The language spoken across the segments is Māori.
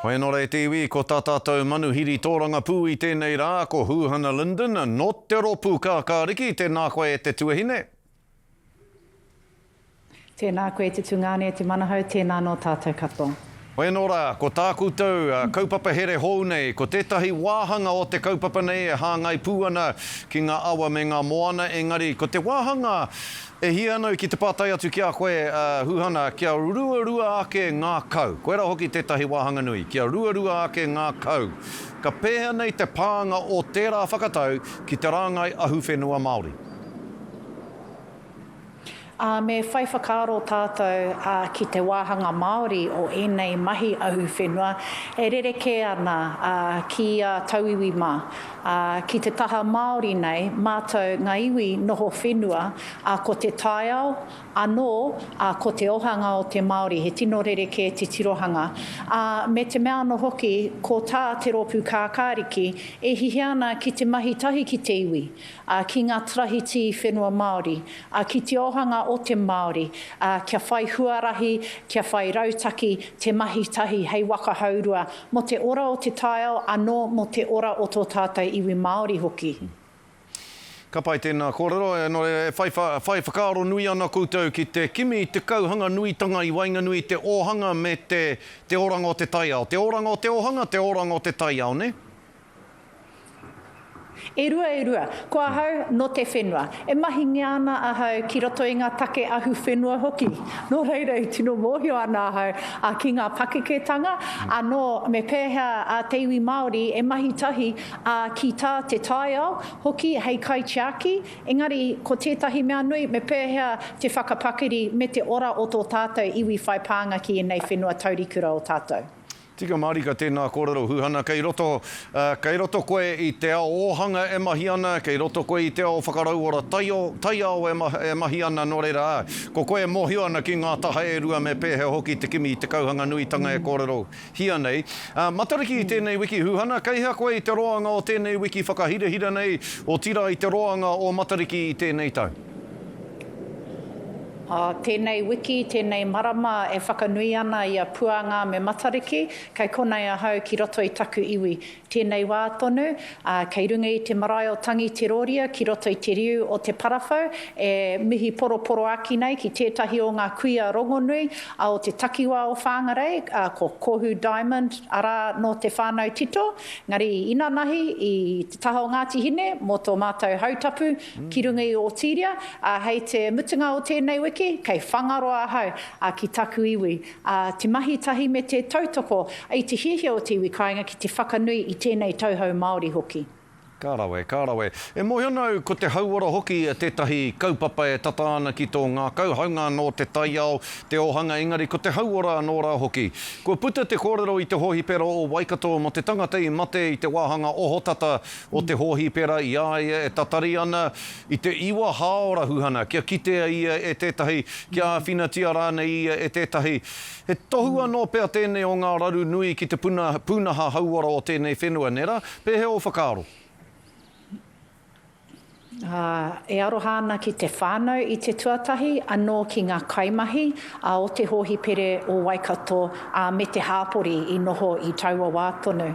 Hoi nō rei te iwi, ko tā tātou manuhiri tōranga pū I tēnei rā, ko Huhana Linden, no te ropu kā riki, tēnā koe e te tuahine. Tēnā koe te tungane, te manahau, tēnā no tātou katoa. Hoi nō rā, ko tā koutou kaupapa here hou nei, ko tētahi wāhanga o te kaupapa nei e hāngai pūana ki ngā awa me ngā moana, engari ko te wāhanga e hi anau ki te pātai atu kia koe Huhana, kia ruarua ake ngā kau. Koe rā hoki tētahi wāhanga nui, kia ruarua ake ngā kau. Ka pēha nei te pānga o tērā whakatau ki te rāngai ahu whenua Māori. Me whai whakaaro tātou ki te wāhanga Māori o enei mahi ahu whenua, e rereke ana ki tauiwi mā. Ki te taha Māori nei, mātou ngā iwi noho whenua, ko te taiao, anō ko te ohanga o te Māori, he tino rereke te tirohanga. Me te mea no hoki, ko tā te ropu kākāriki, e hihi ana ki te mahi tahi ki te iwi, ki ngā trahiti whenua Māori, ki te ohanga o te Māori, kia whai huarahi, kia whai rautaki, te mahi tahi hei waka haurua, mo te ora o te taiao, anō mo te ora o tō tātou iwi Māori hoki. Ka pai tēnā kōrero, no e whai whakaaro nui ana koutou ki te kimi, te kauhanga nuitanga I Wainganui, te ohanga me te oranga o te taiao. Te oranga o te ohanga, te oranga o te taiao, ne? E rua, kua hau no te whenua. E mahi ngiana a hau ki roto I ngā take ahu whenua hoki. Nō reira I tino mōhio ana a hau ki ngā pakeketanga. Anō me pēhea te iwi Māori e mahi tahi ki tā te taiao hoki hei kaitiaki. Engari ko tētahi mea nui me pēhea te whakapakiri me te ora o tō tātou iwi whai pānga ki e nei whenua taurikura o tātou. Tika marika tēnā kōrero Huhana, kei roto koe I te ao ohanga e mahi ana, kei roto koe I te ao whakarauora taiao e mahi ana nō reira. Ko koe mohio ana ki ngā taha e rua me pēhea hoki te kimi te kauhanga nuitanga e kōrero hia nei. Matariki I tēnei wiki Huhana, kei hea koe I te roanga o tēnei wiki whakahirahira nei, o tira I te roanga o matariki I tēnei tau. Tēnei wiki, tēnei marama e whakanui ana I a puanga me matariki, kei konei a hau ki roto I taku iwi. Tēnei wā tonu, kei runga I te marae o tangi te roria, ki roto I te riu o te parawhau, e mihi poroporo aki nei ki tētahi o ngā kuia rongonui, o te takiwa o whāngarei, ko Kohu Diamond, ara no te whānau tito, ngari ina nahi I te taha o Ngāti Hine, mō tō mātou hautapu, ki runga I o Tīria, hei te mutunga o tēnei wiki, kei whangaroa hau ki taku iwi. Te mahi tahi me te tautoko, I te hihia o te iwi kāinga ki te whakanui I tēnei tauhau Māori hoki. Kārawe. E mohionau ko te hauora hoki tētahi kaupapa e tata ana ki tō ngā kauhanga no te taiao, te ohanga engari, ko te hauora anō rā hoki. Ko puta te kōrero I te hohipera o Waikato mo te tangata I mate I te wāhanga ohotata o te hohipera I aia e tatari ana I te iwa haora Huhana, kia kitea ia e tētahi, kia whinatia rāne ia e tētahi. He tohu anō pēr tēnei o ngā raru nui ki te punaha hauora o tēnei whenua nera, pēhe o whakaaro. E aroha ana ki te whānau I te tuatahi, anō ki ngā kaimahi o te hohipere o Waikato me te hāpori I noho I taua wātonu.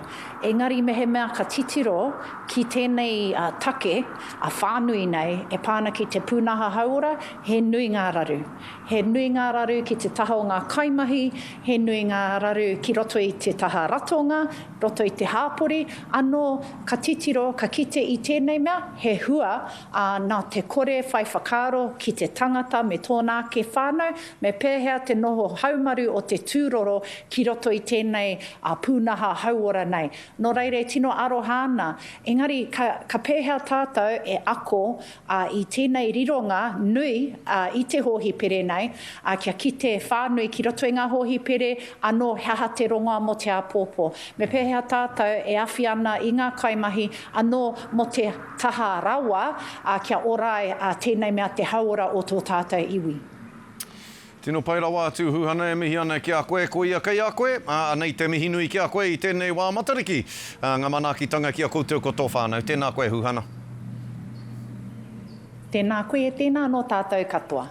Engari me he mea ka titiro ki tēnei take whānui nei e pāna ki te pūnaha hauora, he nui ngā raru. He nui ngā raru ki te taha o ngā kaimahi, he nui ngā raru ki roto I te taha ratonga, roto I te hāpori, anō ka titiro, ka kite I tēnei mea, he hua nā te kore whai whakaaro ki te tangata me tōnā ke whānau, me pēhea te noho haumaru o te tūroro ki roto I tēnei pūnaha hauora nei. Nō reire tino arohana, engari ka pēhea tātou e ako I tēnei rironga nui I te hohipere nei, kia kite whānui ki roto I ngā hohipere, anō haha te rongoa mo te apōpō. Me pēhea tātou e awhi ana I ngā kaimahi, anō mo te taha rawa, kia orai tēnei mea te hauora o tō tātou iwi. Tino pai rawa atu Huhana e mihi ana ki a koe, ko ia kei a koe, nei te mihi nui ki a koe I tēnei wā matariki. Ngā manaakitanga ki a koutou ko tō whānau. Tēnā koe Huhana. Tēnā koe e tēnā no tātou katoa.